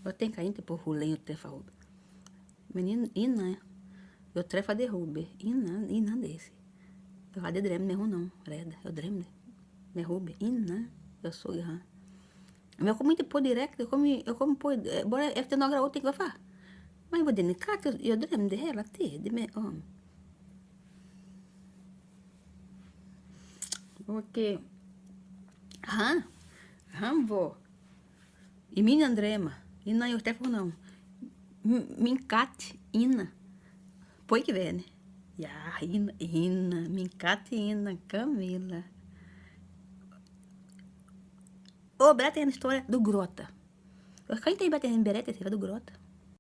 Jag tänker inte på hur länge jag träffade Hubbe. Men innan jag träffade Hubbe, innan det. Jag hade drömt med honom redan. Jag drömde med Hubbe innan jag såg honom. Men jag kom inte på direkt. Jag kom på bara efter några år. Tänkte, varför? Men vad den katt jag drömde hela tiden med om. Och han var i mina drömmar innan jag träffade honom. Min katt innan. Pojkvän. Ja, innan. Min katt innan. Camilla. Och berätta en historia. Du gråter. Jag kan inte berätta en berättelse för du gråter.